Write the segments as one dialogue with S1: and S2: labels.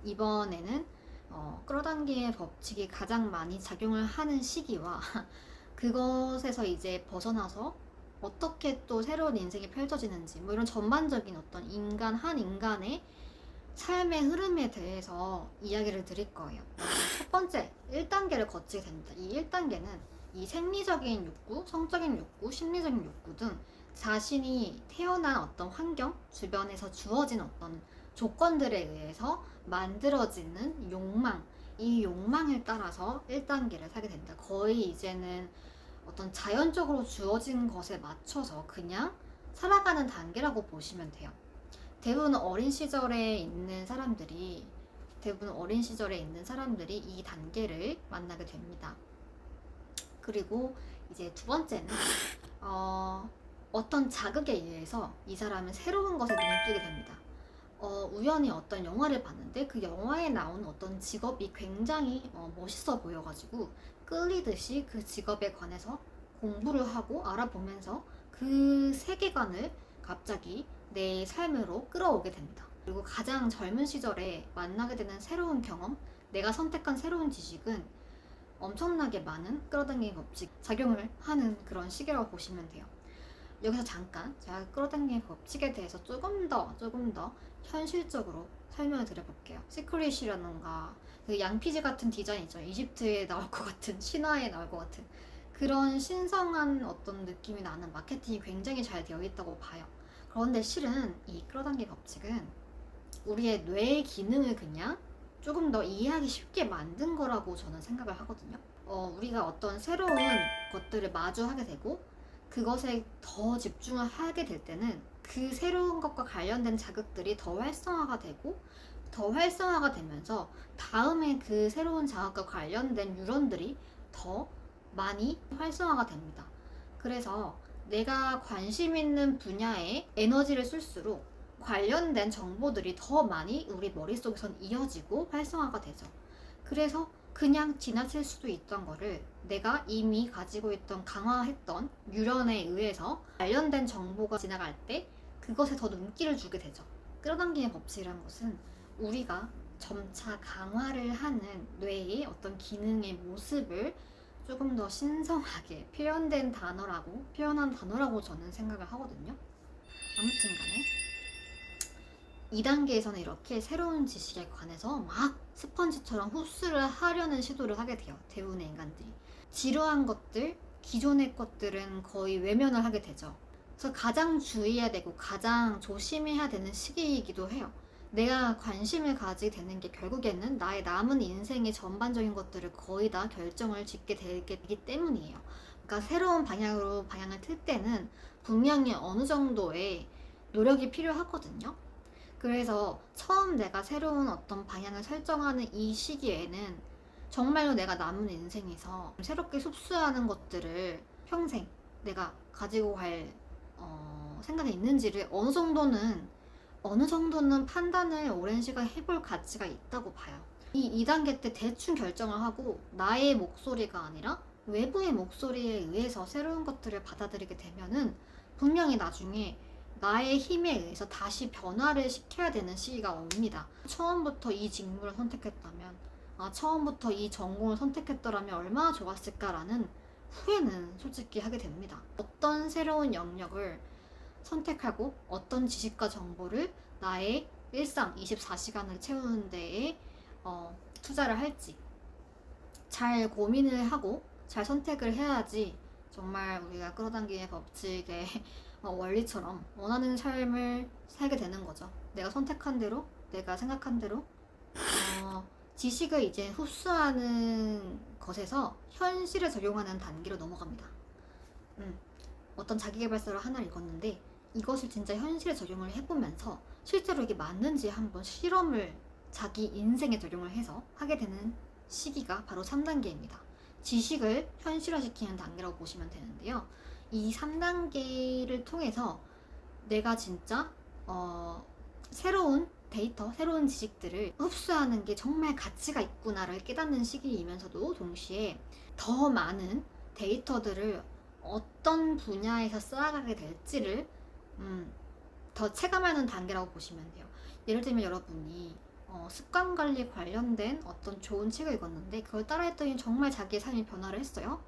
S1: 이번에는 끌어당기의 법칙이 가장 많이 작용을 하는 시기와 그것에서 이제 벗어나서 어떻게 또 새로운 인생이 펼쳐지는지 뭐 이런 전반적인 어떤 한 인간의 삶의 흐름에 대해서 이야기를 드릴 거예요. 첫 번째, 1단계를 거치게 됩니다. 이 1단계는 이 생리적인 욕구, 성적인 욕구, 심리적인 욕구 등 자신이 태어난 어떤 환경, 주변에서 주어진 어떤 조건들에 의해서 만들어지는 욕망, 이 욕망을 따라서 1단계를 사게 됩니다. 거의 이제는 어떤 자연적으로 주어진 것에 맞춰서 그냥 살아가는 단계라고 보시면 돼요. 대부분 어린 시절에 있는 사람들이 이 단계를 만나게 됩니다. 그리고 이제 두 번째는 어떤 자극에 의해서 이 사람은 새로운 것에 눈을 뜨게 됩니다. 우연히 어떤 영화를 봤는데 그 영화에 나오는 어떤 직업이 굉장히 멋있어 보여가지고 끌리듯이 그 직업에 관해서 공부를 하고 알아보면서 그 세계관을 갑자기 내 삶으로 끌어오게 됩니다. 그리고 가장 젊은 시절에 만나게 되는 새로운 경험, 내가 선택한 새로운 지식은 엄청나게 많은 끌어당기는 법칙 작용을 하는 그런 시기라고 보시면 돼요. 여기서 잠깐 제가 끌어당기는 법칙에 대해서 조금 더 현실적으로 설명을 드려볼게요. 시크릿이라던가 그 양피지 같은 디자인 있죠. 이집트에 나올 것 같은, 신화에 나올 것 같은 그런 신성한 어떤 느낌이 나는 마케팅이 굉장히 잘 되어 있다고 봐요. 그런데 실은 이 끌어당기는 법칙은 우리의 뇌의 기능을 그냥 조금 더 이해하기 쉽게 만든 거라고 저는 생각을 하거든요. 우리가 어떤 새로운 것들을 마주하게 되고 그것에 더 집중을 하게 될 때는 그 새로운 것과 관련된 자극들이 더 활성화가 되고 더 활성화가 되면서 다음에 그 새로운 자극과 관련된 뉴런들이 더 많이 활성화가 됩니다. 그래서 내가 관심 있는 분야에 에너지를 쓸수록 관련된 정보들이 더 많이 우리 머릿속에선 이어지고 활성화가 되죠. 그래서 그냥 지나칠 수도 있던 거를 내가 이미 가지고 있던 강화했던 뉴런에 의해서 관련된 정보가 지나갈 때 그것에 더 눈길을 주게 되죠. 끌어당기는 법칙이라는 것은 우리가 점차 강화를 하는 뇌의 어떤 기능의 모습을 조금 더 신성하게 표현한 단어라고 저는 생각을 하거든요. 아무튼 간에 2단계에서는 이렇게 새로운 지식에 관해서 막 스펀지처럼 흡수를 하려는 시도를 하게 돼요. 대부분의 인간들이. 지루한 것들, 기존의 것들은 거의 외면을 하게 되죠. 그래서 가장 주의해야 되고 가장 조심해야 되는 시기이기도 해요. 내가 관심을 가지게 되는 게 결국에는 나의 남은 인생의 전반적인 것들을 거의 다 결정을 짓게 되기 때문이에요. 그러니까 새로운 방향을 틀 때는 분명히 어느 정도의 노력이 필요하거든요. 그래서 처음 내가 새로운 어떤 방향을 설정하는 이 시기에는 정말로 내가 남은 인생에서 새롭게 흡수하는 것들을 평생 내가 가지고 갈 생각이 있는지를 어느 정도는 판단을 오랜 시간 해볼 가치가 있다고 봐요. 이 2단계 때 대충 결정을 하고 나의 목소리가 아니라 외부의 목소리에 의해서 새로운 것들을 받아들이게 되면은 분명히 나중에 나의 힘에 의해서 다시 변화를 시켜야 되는 시기가 옵니다. 처음부터 이 직무를 선택했다면, 처음부터 이 전공을 선택했더라면 얼마나 좋았을까라는 후회는 솔직히 하게 됩니다. 어떤 새로운 영역을 선택하고 어떤 지식과 정보를 나의 일상 24시간을 채우는 데에 투자를 할지 잘 고민을 하고 잘 선택을 해야지 정말 우리가 끌어당기는 법칙의 원리처럼 원하는 삶을 살게 되는 거죠. 내가 선택한 대로, 내가 생각한 대로 지식을 이제 흡수하는 것에서 현실에 적용하는 단계로 넘어갑니다. 어떤 자기계발서를 하나 읽었는데 이것을 진짜 현실에 적용을 해보면서 실제로 이게 맞는지 한번 실험을 자기 인생에 적용을 해서 하게 되는 시기가 바로 3단계입니다. 지식을 현실화시키는 단계라고 보시면 되는데요. 이 3단계를 통해서 내가 진짜 새로운 데이터, 새로운 지식들을 흡수하는 게 정말 가치가 있구나를 깨닫는 시기이면서도 동시에 더 많은 데이터들을 어떤 분야에서 쌓아가게 될지를 더 체감하는 단계라고 보시면 돼요. 예를 들면 여러분이 습관 관리 관련된 어떤 좋은 책을 읽었는데 그걸 따라했더니 정말 자기의 삶이 변화를 했어요.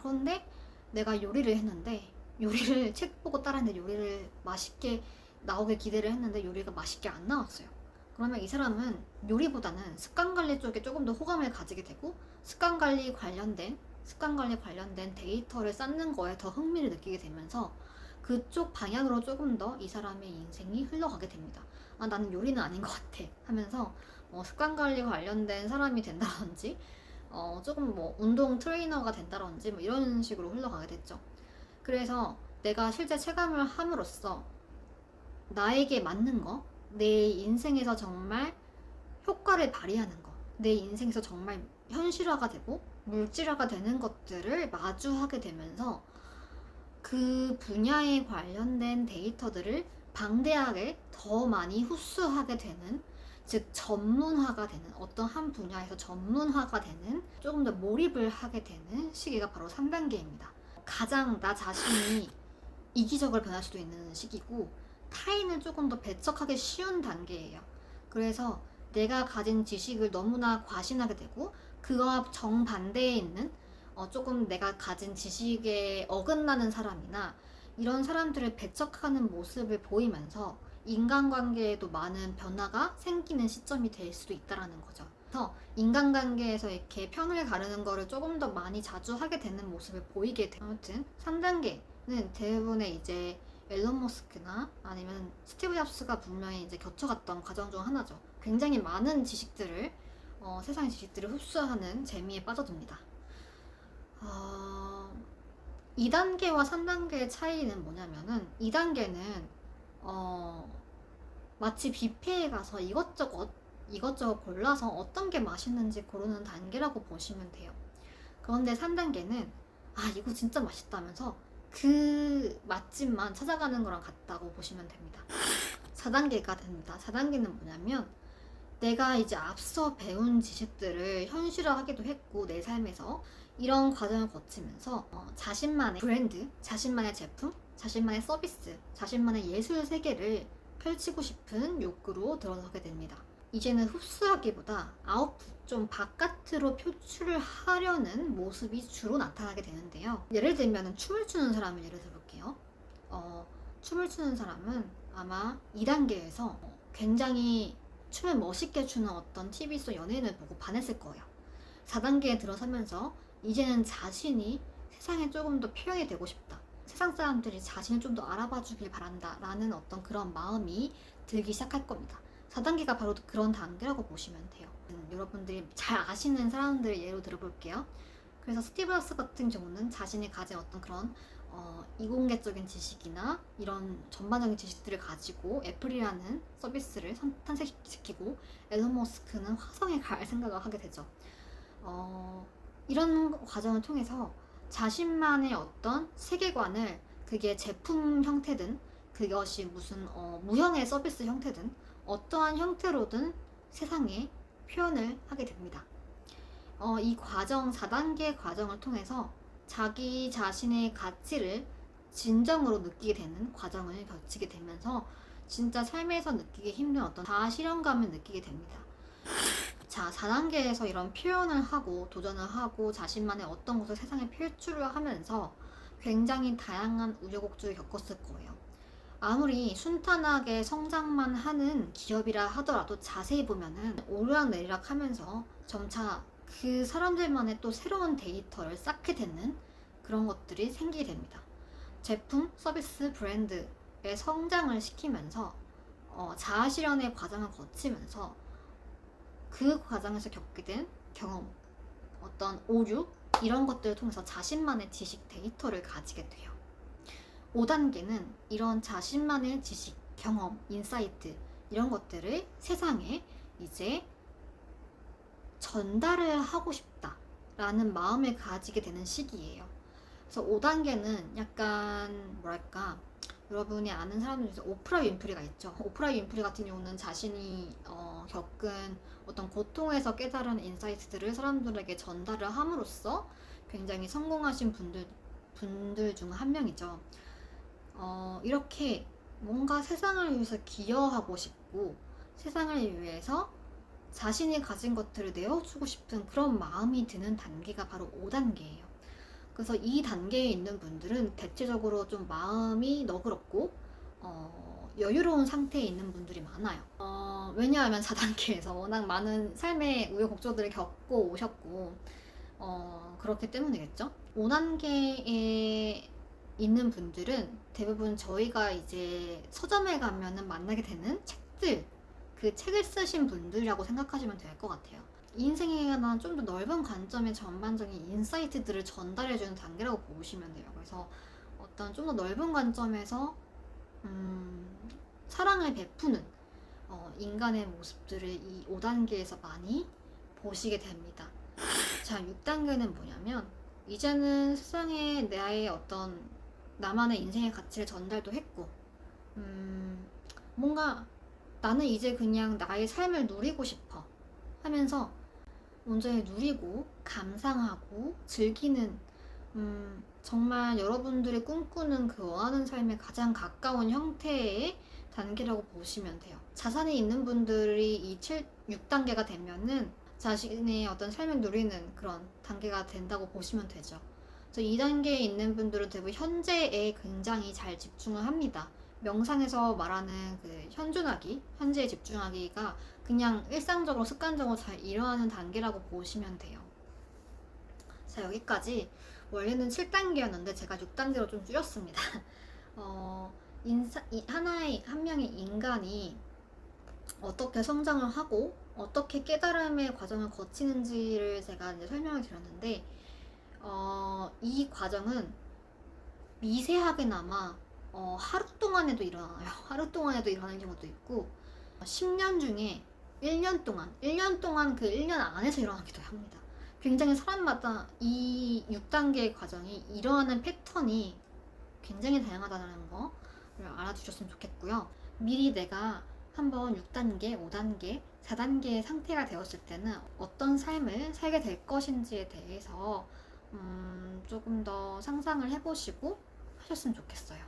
S1: 그런데 내가 요리를 했는데 요리를 책 보고 따라했는데 요리를 맛있게 나오길 기대를 했는데 요리가 맛있게 안 나왔어요. 그러면 이 사람은 요리보다는 습관 관리 쪽에 조금 더 호감을 가지게 되고 습관 관리 관련된 데이터를 쌓는 거에 더 흥미를 느끼게 되면서 그쪽 방향으로 조금 더 이 사람의 인생이 흘러가게 됩니다. 아, 나는 요리는 아닌 것 같아 하면서 습관 관리 관련된 사람이 된다든지 조금 운동 트레이너가 된다든지 이런 식으로 흘러가게 됐죠. 그래서 내가 실제 체감을 함으로써 나에게 맞는 거, 내 인생에서 정말 효과를 발휘하는 거, 내 인생에서 정말 현실화가 되고 물질화가 되는 것들을 마주하게 되면서 그 분야에 관련된 데이터들을 방대하게 더 많이 흡수하게 되는, 즉 전문화가 되는, 어떤 한 분야에서 전문화가 되는, 조금 더 몰입을 하게 되는 시기가 바로 3단계입니다. 가장 나 자신이 이기적으로 변할 수도 있는 시기고 타인을 조금 더 배척하기 쉬운 단계예요. 그래서 내가 가진 지식을 너무나 과신하게 되고 그와 정반대에 있는 조금 내가 가진 지식에 어긋나는 사람이나 이런 사람들을 배척하는 모습을 보이면서 인간관계에도 많은 변화가 생기는 시점이 될 수도 있다는 거죠. 그래서 인간관계에서 이렇게 편을 가르는 거를 조금 더 많이 자주 하게 되는 모습을 보이게 돼요. 아무튼 3단계는 대부분의 이제 앨런 머스크나 아니면 스티브 잡스가 분명히 이제 겪어갔던 과정 중 하나죠. 굉장히 많은 지식들을 세상의 지식들을 흡수하는 재미에 빠져듭니다. 2단계와 3단계의 차이는 뭐냐면은 2단계는 마치 뷔페에 가서 이것저것 골라서 어떤 게 맛있는지 고르는 단계라고 보시면 돼요. 그런데 3단계는 이거 진짜 맛있다면서 그 맛집만 찾아가는 거랑 같다고 보시면 됩니다. 4단계가 됩니다. 4단계는 뭐냐면 내가 이제 앞서 배운 지식들을 현실화하기도 했고 내 삶에서 이런 과정을 거치면서 자신만의 브랜드, 자신만의 제품, 자신만의 서비스, 자신만의 예술 세계를 펼치고 싶은 욕구로 들어서게 됩니다. 이제는 흡수하기보다 아웃풋, 좀 바깥으로 표출을 하려는 모습이 주로 나타나게 되는데요. 예를 들면 춤을 추는 사람을 예를 들어볼게요. 춤을 추는 사람은 아마 2단계에서 굉장히 춤을 멋있게 추는 어떤 TV속 연예인을 보고 반했을 거예요. 4단계에 들어서면서 이제는 자신이 세상에 조금 더 표현이 되고 싶다. 세상 사람들이 자신을 좀 더 알아봐 주길 바란다 라는 어떤 그런 마음이 들기 시작할 겁니다. 4단계가 바로 그런 단계라고 보시면 돼요. 여러분들이 잘 아시는 사람들을 예로 들어볼게요. 그래서 스티브 잡스 같은 경우는 자신이 가진 어떤 그런 이공계적인 지식이나 이런 전반적인 지식들을 가지고 애플이라는 서비스를 탄생시키고 앨런 머스크는 화성에 갈 생각을 하게 되죠. 이런 과정을 통해서 자신만의 어떤 세계관을, 그게 제품 형태든 그것이 무슨 무형의 서비스 형태든 어떠한 형태로든 세상에 표현을 하게 됩니다. 이 과정, 4단계 과정을 통해서 자기 자신의 가치를 진정으로 느끼게 되는 과정을 거치게 되면서 진짜 삶에서 느끼기 힘든 어떤 자아 실현감을 느끼게 됩니다. 자, 4단계에서 이런 표현을 하고 도전을 하고 자신만의 어떤 것을 세상에 표출을 하면서 굉장히 다양한 우여곡절을 겪었을 거예요. 아무리 순탄하게 성장만 하는 기업이라 하더라도 자세히 보면은 오르락내리락 하면서 점차 그 사람들만의 또 새로운 데이터를 쌓게 되는 그런 것들이 생기게 됩니다. 제품, 서비스, 브랜드의 성장을 시키면서 자아실현의 과정을 거치면서 그 과정에서 겪게 된 경험, 어떤 오류, 이런 것들을 통해서 자신만의 지식 데이터를 가지게 돼요. 5단계는 이런 자신만의 지식, 경험, 인사이트 이런 것들을 세상에 이제 전달을 하고 싶다라는 마음을 가지게 되는 시기예요. 그래서 5단계는 약간 뭐랄까, 여러분이 아는 사람들 중에서 오프라 윈프리가 있죠. 오프라 윈프리 같은 경우는 자신이 겪은 어떤 고통에서 깨달은 인사이트들을 사람들에게 전달을 함으로써 굉장히 성공하신 분들 중 한 명이죠. 이렇게 뭔가 세상을 위해서 기여하고 싶고 세상을 위해서 자신이 가진 것들을 내어주고 싶은 그런 마음이 드는 단계가 바로 5단계예요. 그래서 이 단계에 있는 분들은 대체적으로 좀 마음이 너그럽고 여유로운 상태에 있는 분들이 많아요. 왜냐하면 4단계에서 워낙 많은 삶의 우여곡절들을 겪고 오셨고 그렇기 때문이겠죠. 5단계에 있는 분들은 대부분 저희가 이제 서점에 가면은 만나게 되는 책들, 그 책을 쓰신 분들이라고 생각하시면 될 것 같아요. 인생에 관한 좀 더 넓은 관점의 전반적인 인사이트들을 전달해주는 단계라고 보시면 돼요. 그래서 어떤 좀 더 넓은 관점에서 사랑을 베푸는 인간의 모습들을 이 5단계에서 많이 보시게 됩니다. 자, 6단계는 뭐냐면 이제는 세상에 나의 어떤 나만의 인생의 가치를 전달도 했고 뭔가 나는 이제 그냥 나의 삶을 누리고 싶어 하면서 온전히 누리고 감상하고 즐기는 정말 여러분들이 꿈꾸는 그 원하는 삶에 가장 가까운 형태의 단계라고 보시면 돼요. 자산이 있는 분들이 이 6단계가 되면은 자신의 어떤 삶을 누리는 그런 단계가 된다고 보시면 되죠. 그래서 2단계에 있는 분들은 대부분 현재에 굉장히 잘 집중을 합니다. 명상에서 말하는 그 현존하기, 현재에 집중하기가 그냥 일상적으로 습관적으로 잘 일어나는 단계라고 보시면 돼요. 자, 여기까지 원래는 7단계였는데 제가 6단계로 좀 줄였습니다. 한 명의 인간이 어떻게 성장을 하고 어떻게 깨달음의 과정을 거치는지를 제가 이제 설명을 드렸는데 이 과정은 미세하게나마 하루 동안에도 일어나요. 하루 동안에도 일어나는 경우도 있고 10년 중에 1년 동안 그 1년 안에서 일어나기도 합니다. 굉장히 사람마다 이 6단계의 과정이 일어나는 패턴이 굉장히 다양하다는 거를 알아두셨으면 좋겠고요. 미리 내가 한번 6단계, 5단계, 4단계의 상태가 되었을 때는 어떤 삶을 살게 될 것인지에 대해서 조금 더 상상을 해보시고 하셨으면 좋겠어요.